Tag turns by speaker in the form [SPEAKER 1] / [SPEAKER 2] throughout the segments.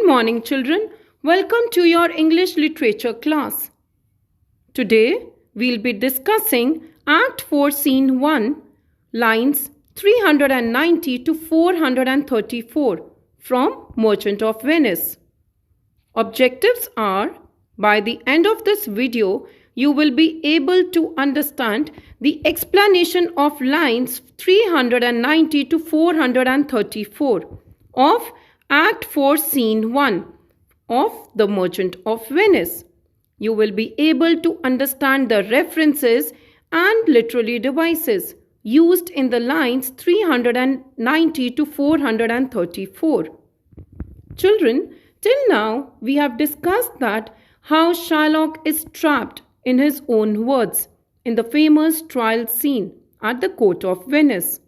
[SPEAKER 1] morning, children. Welcome to your English literature class. Today, we'll be discussing Act 4, Scene 1, lines 390 to 434 from Merchant of Venice. Objectives are, by the end of this video, you will be able to understand the explanation of lines 390 to 434 of Act 4, Scene 1 of The Merchant of Venice. You will be able to understand the references and literary devices used in the lines 390 to 434. Children, till now we have discussed that how Shylock is trapped in his own words in the famous trial scene at the court of Venice.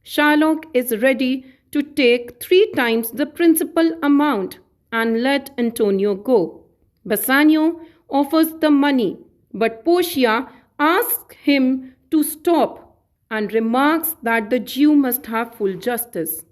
[SPEAKER 1] Shylock is ready to take 3 times the principal amount and let Antonio go. Bassanio offers the money, but Portia asks him to stop and remarks that the Jew must have full justice.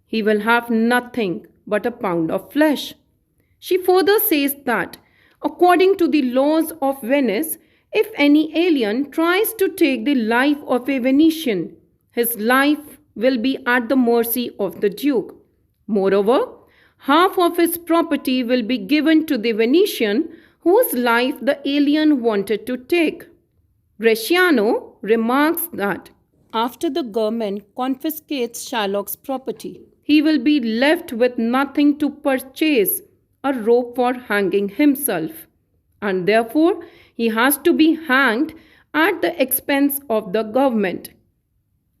[SPEAKER 1] He will have nothing but a pound of flesh. She further says that, according to the laws of Venice, if any alien tries to take the life of a Venetian, his life will be at the mercy of the Duke. Moreover, half of his property will be given to the Venetian whose life the alien wanted to take. Bresciano remarks that after the government confiscates Shylock's property, he will be left with nothing to purchase a rope for hanging himself, and therefore he has to be hanged at the expense of the government.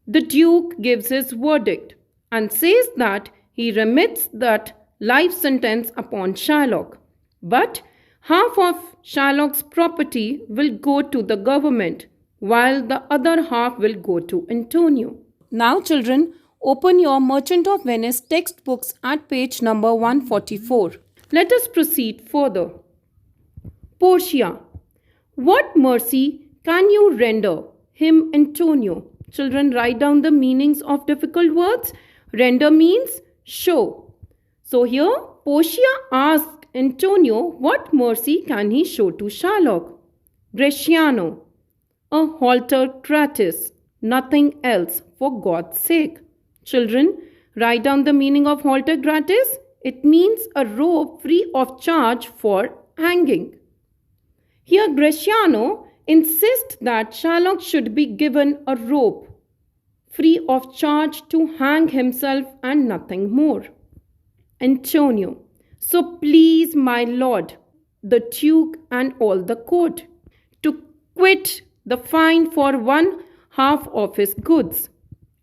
[SPEAKER 1] The Duke gives his verdict and says that he remits that life sentence upon Shylock, but half of Shylock's property will go to the government, while the other half will go to Antonio. Now, children, open your Merchant of Venice textbooks at page number 144. Let us proceed further. Portia, what mercy can you render him, Antonio? Children, write down the meanings of difficult words. Render means show. So here, Portia asks Antonio what mercy can he show to Shylock. Bresciano, a halter gratis, nothing else, for God's sake. Children, write down the meaning of halter gratis. It means a rope free of charge for hanging. Here, Bresciano insists that Shylock should be given a rope free of charge to hang himself and nothing more. Antonio, so please my lord, the Duke and all the court, to quit the fine for 1/2 of his goods.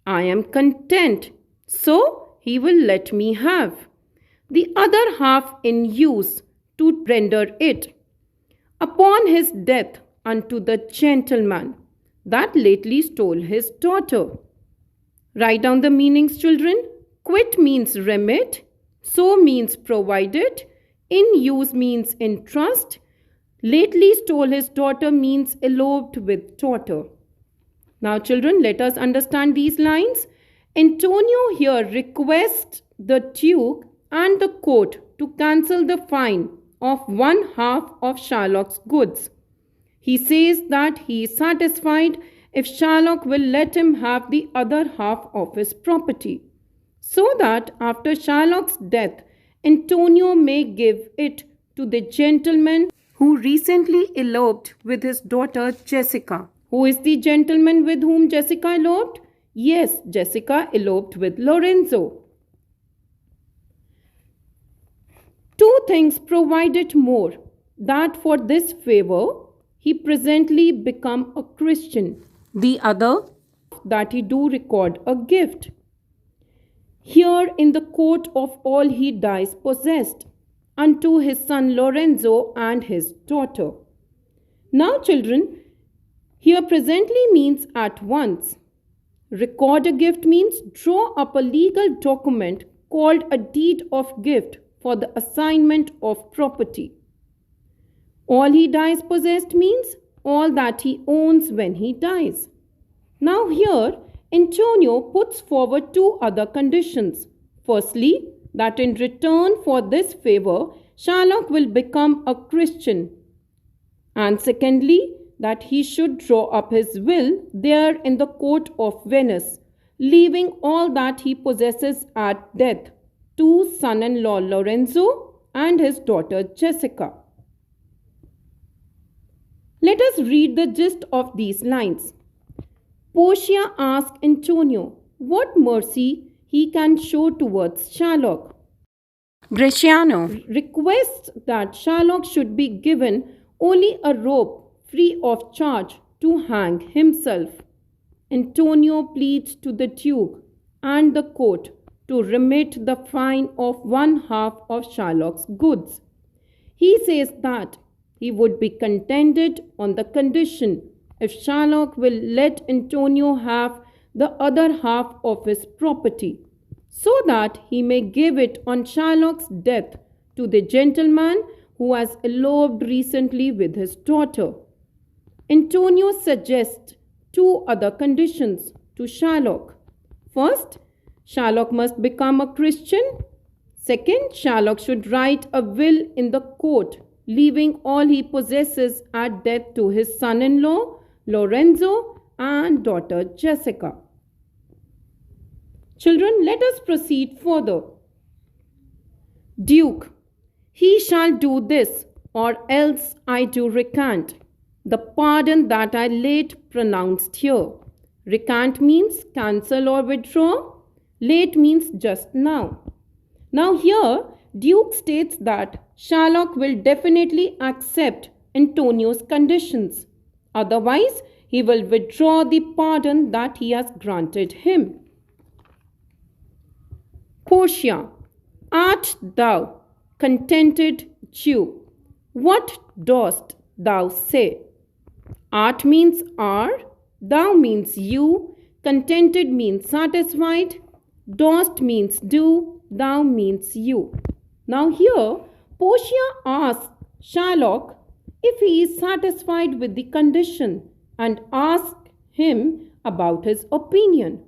[SPEAKER 1] I am content, so he will let me have the other half in use to render it upon his death unto the gentleman that lately stole his daughter. Write down the meanings, children. Quit means remit, so means provided, in use means in trust, lately stole his daughter means eloped with daughter. Now, children, let us understand these lines. Antonio here requests the Duke and the court to cancel the fine of 1/2 of Shylock's goods. He says that he is satisfied if Shylock will let him have the other half of his property, so that after Shylock's death, Antonio may give it to the gentleman who recently eloped with his daughter Jessica. Who is the gentleman with whom Jessica eloped? Yes, Jessica eloped with Lorenzo. 2 things provided more, that for this favor he presently become a Christian. The other, that he do record a gift. Here in the court of all he dies possessed, unto his son Lorenzo and his daughter. Now, children, here presently means at once. Record a gift means draw up a legal document called a deed of gift for the assignment of property. All he dies possessed means all that he owns when he dies. Now here, Antonio puts forward 2 other conditions. Firstly, that in return for this favor, Shylock will become a Christian. And secondly, that he should draw up his will there in the court of Venice, leaving all that he possesses at death to son-in-law Lorenzo and his daughter Jessica. Let us read the gist of these lines. Portia asks Antonio what mercy he can show towards Shylock. Bresciano requests that Shylock should be given only a rope free of charge to hang himself. Antonio pleads to the Duke and the court to remit the fine of 1/2 of Shylock's goods. He says that he would be contented on the condition if Shylock will let Antonio have the other half of his property, so that he may give it on Shylock's death to the gentleman who has eloped recently with his daughter. Antonio suggests 2 other conditions to Shylock. First, Shylock must become a Christian. Second, Shylock should write a will in the court, leaving all he possesses at death to his son-in-law, Lorenzo, and daughter Jessica. Children, let us proceed further. Duke, he shall do this, or else I do recant the pardon that I late pronounced here. Recant means cancel or withdraw. Late means just now. Now here, Duke states that Shylock will definitely accept Antonio's conditions. Otherwise, he will withdraw the pardon that he has granted him. Portia, art thou contented, Jew? What dost thou say? Art means are, thou means you, contented means satisfied, dost means do, thou means you. Now here, Portia asks Shylock if he is satisfied with the condition and asks him about his opinion.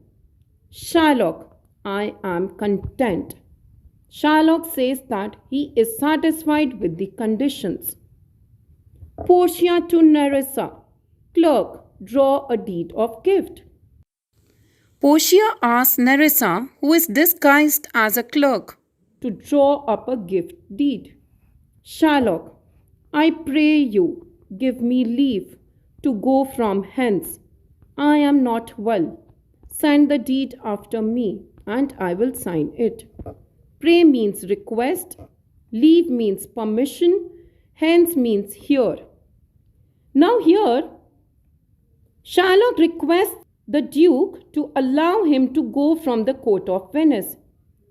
[SPEAKER 1] Shylock, I am content. Shylock says that he is satisfied with the conditions. Portia to Nerissa, clerk, draw a deed of gift. Portia asks Nerissa, who is disguised as a clerk, to draw up a gift deed. Shylock, I pray you, give me leave to go from hence. I am not well. Send the deed after me, and I will sign it. Pray means request, leave means permission, hence means here. Now here, Shylock requests the Duke to allow him to go from the court of Venice.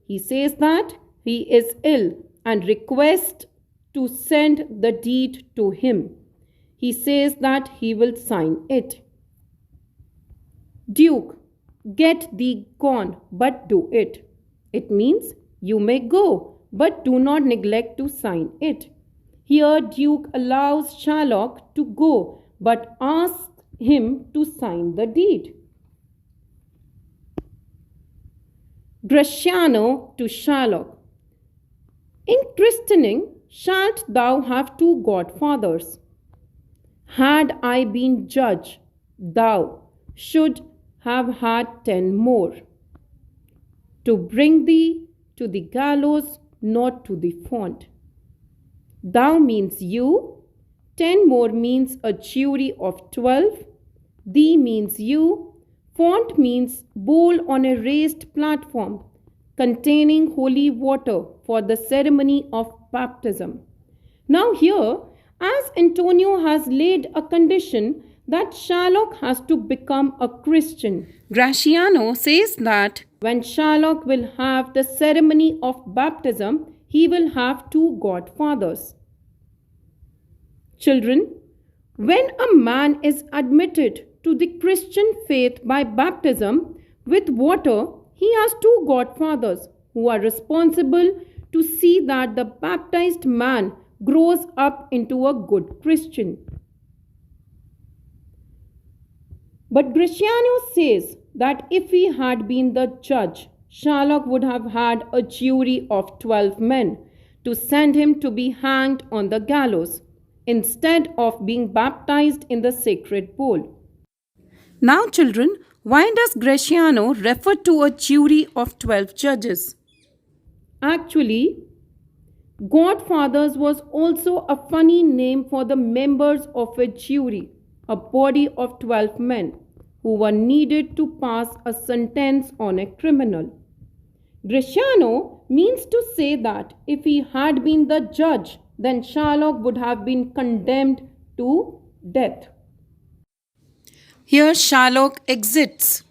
[SPEAKER 1] He says that he is ill and requests to send the deed to him. He says that he will sign it. Duke, get thee gone, but do it. It means you may go, but do not neglect to sign it. Here Duke allows Shylock to go, but asks him to sign the deed. Bresciano to Shylock, in christening shalt thou have 2 godfathers. Had I been judge, thou should have had 10 more, to bring thee to the gallows, not to the font. Thou means you, 10 more means a jury of 12, thee means you, font means bowl on a raised platform containing holy water for the ceremony of baptism. Now here, as Antonio has laid a condition that Shylock has to become a Christian, Bresciano says that when Shylock will have the ceremony of baptism, he will have 2 godfathers. Children, when a man is admitted to the Christian faith by baptism with water, he has 2 godfathers who are responsible to see that the baptized man grows up into a good Christian. But Bresciano says that if he had been the judge, Sherlock would have had a jury of 12 men to send him to be hanged on the gallows instead of being baptized in the sacred pool. Now, children, why does Gratiano refer to a jury of 12 judges? Actually, Godfathers was also a funny name for the members of a jury, a body of 12 men who were needed to pass a sentence on a criminal. Gratiano means to say that if he had been the judge, then Sherlock would have been condemned to death. Here Sherlock exits.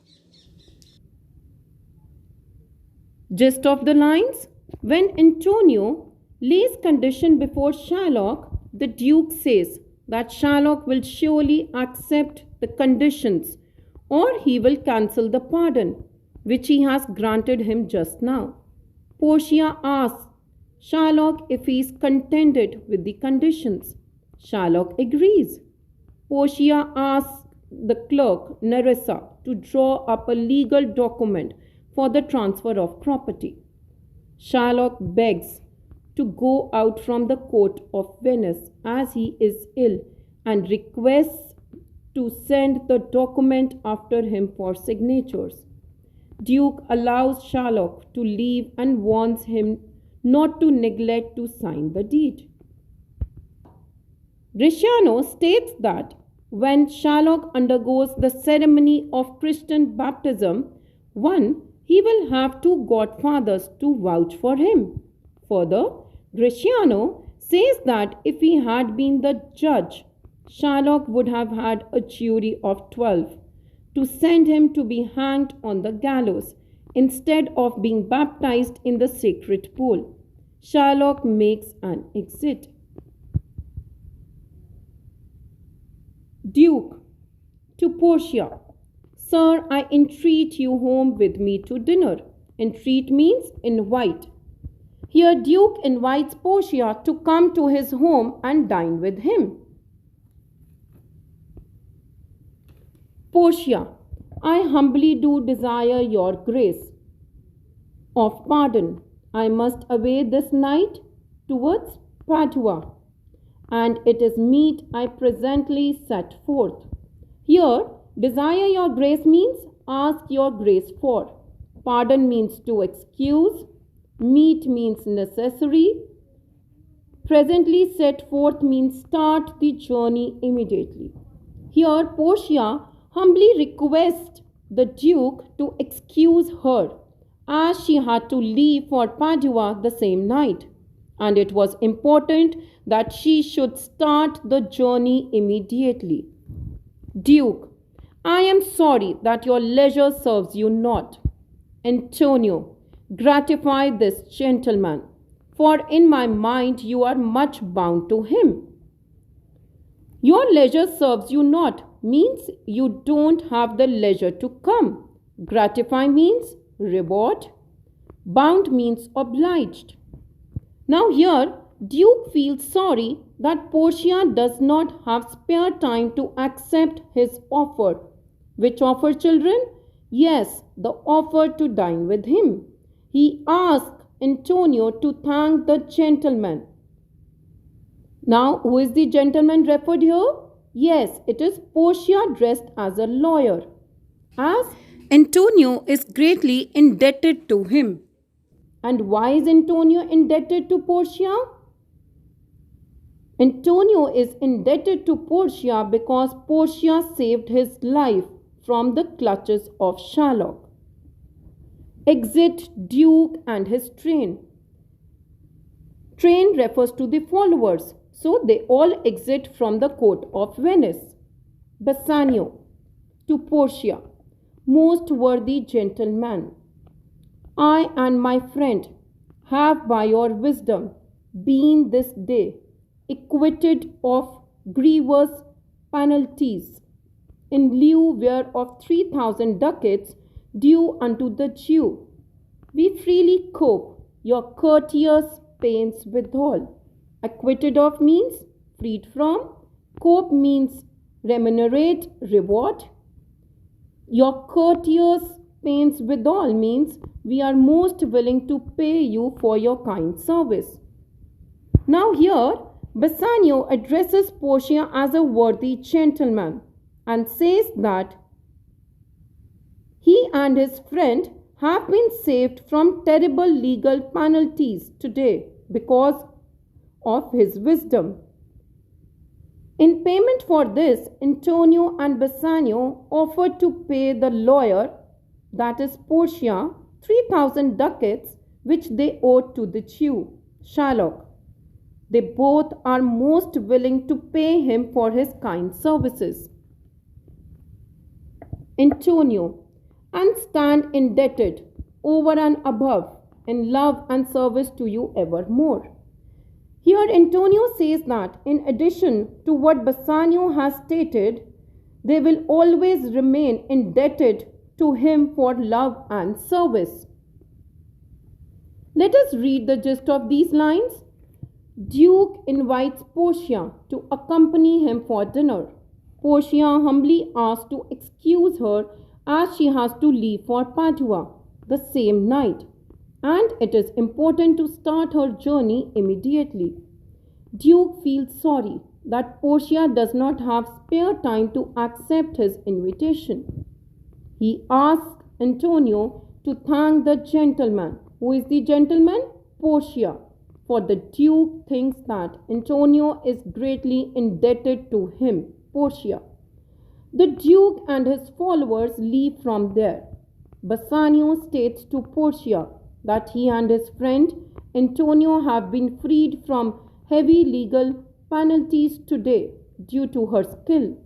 [SPEAKER 1] Gist of the lines: when Antonio lays condition before Sherlock, the Duke says that Sherlock will surely accept the conditions or he will cancel the pardon which he has granted him just now. Portia asks Sherlock if he is contented with the conditions. Sherlock agrees. Portia asks the clerk Nerissa to draw up a legal document for the transfer of property. Sherlock begs to go out from the court of Venice as he is ill and requests to send the document after him for signatures. Duke allows Sherlock to leave and warns him not to neglect to sign the deed. Gratiano states that when Sherlock undergoes the ceremony of Christian baptism, he will have two godfathers to vouch for him. Further, Gratiano says that if he had been the judge, Sherlock would have had a jury of 12 to send him to be hanged on the gallows instead of being baptized in the sacred pool. Sherlock makes an exit. Duke to Portia: Sir, I entreat you home with me to dinner. Entreat means invite. Here Duke invites Portia to come to his home and dine with him. Portia: I humbly do desire your grace of pardon. I must away this night towards Padua, and it is meet I presently set forth. Here, desire your grace means ask your grace for. Pardon means to excuse. Meet means necessary. Presently set forth means start the journey immediately. Here, Portia humbly requests the Duke to excuse her as she had to leave for Padua the same night, and it was important that she should start the journey immediately. Duke: I am sorry that your leisure serves you not. Antonio: gratify this gentleman, for in my mind you are much bound to him. Your leisure serves you not means you don't have the leisure to come. Gratify means reward. Bound means obliged. Now here, Duke feels sorry that Portia does not have spare time to accept his offer. Which offer, children? Yes, the offer to dine with him. He asks Antonio to thank the gentleman. Now, who is the gentleman referred here? Yes, it is Portia dressed as a lawyer, as Antonio is greatly indebted to him. And why is Antonio indebted to Portia? Antonio is indebted to Portia because Portia saved his life from the clutches of Sherlock. Exit Duke and his train. Train refers to the followers, so they all exit from the court of Venice. Bassanio to Portia: most worthy gentleman, I and my friend have by your wisdom been this day acquitted of grievous penalties, in lieu whereof 3,000 ducats due unto the Jew. We freely cope your courteous pains withal. Acquitted of means freed from. Cope means remunerate, reward. Your courteous pains withal means we are most willing to pay you for your kind service. Now here, Bassanio addresses Portia as a worthy gentleman and says that he and his friend have been saved from terrible legal penalties today because of his wisdom. In payment for this, Antonio and Bassanio offered to pay the lawyer, that is Portia, 3,000 ducats which they owed to the Jew, Shylock. They both are most willing to pay him for his kind services. Antonio, and stand indebted over and above in love and service to you evermore. Here Antonio says that in addition to what Bassanio has stated, they will always remain indebted to him for love and service. Let us read the gist of these lines. Duke invites Portia to accompany him for dinner. Portia humbly asks to excuse her as she has to leave for Padua the same night, and it is important to start her journey immediately. Duke feels sorry that Portia does not have spare time to accept his invitation. He asks Antonio to thank the gentleman. Who is the gentleman? Portia. For the Duke thinks that Antonio is greatly indebted to him, Portia. The Duke and his followers leave from there. Bassanio states to Portia that he and his friend Antonio have been freed from heavy legal penalties today due to her skill.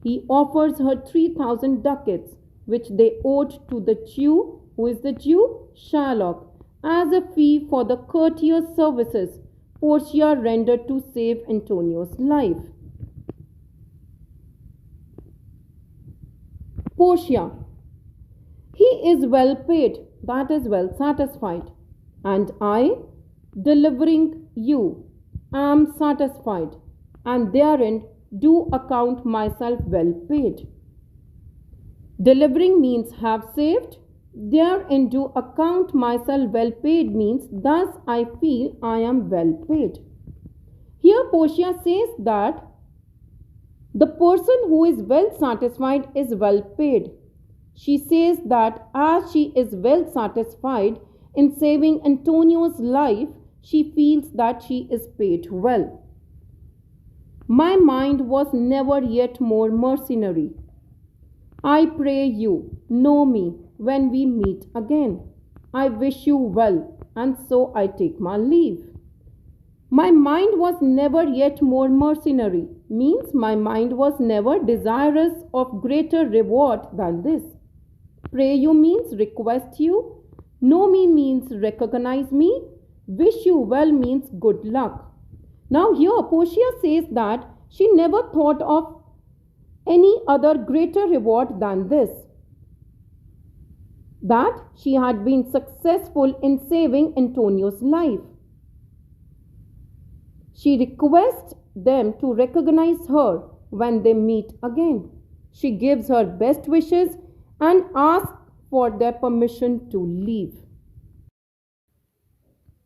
[SPEAKER 1] He offers her 3,000 ducats which they owed to the Jew. Who is the Jew? Shylock, as a fee for the courteous services Portia rendered to save Antonio's life. Portia, he is well paid, that is well satisfied, and I, delivering you, am satisfied, and therein do account myself well paid. Delivering means have saved, therein do account myself well paid means thus I feel I am well paid. Here Portia says that the person who is well satisfied is well paid. She says that as she is well satisfied in saving Antonio's life, she feels that she is paid well. My mind was never yet more mercenary. I pray you, know me when we meet again. I wish you well, and so I take my leave. My mind was never yet more mercenary, means my mind was never desirous of greater reward than this. Pray you means request you. Know me means recognize me. Wish you well means good luck. Now here Portia says that she never thought of any other greater reward than this, that she had been successful in saving Antonio's life. She requests them to recognize her when they meet again. She gives her best wishes and asks for their permission to leave.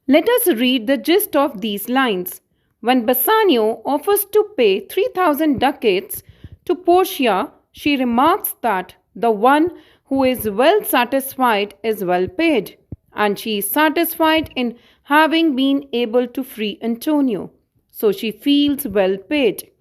[SPEAKER 1] Let us read the gist of these lines. When Bassanio offers to pay 3,000 ducats to Portia, she remarks that the one who is well satisfied is well paid, and she is satisfied in having been able to free Antonio, so she feels well paid.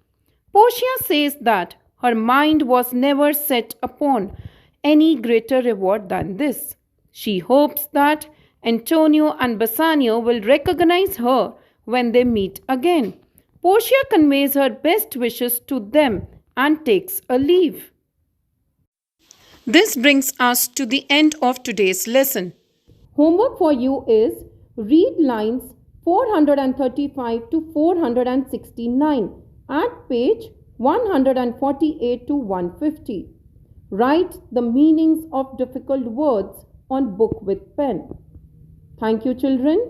[SPEAKER 1] Portia says that her mind was never set upon any greater reward than this. She hopes that Antonio and Bassanio will recognize her when they meet again. Portia conveys her best wishes to them and takes a leave. This brings us to the end of today's lesson. Homework for you is read lines 435 to 469 at page 148 to 150. Write the meanings of difficult words on book with pen. Thank you, children.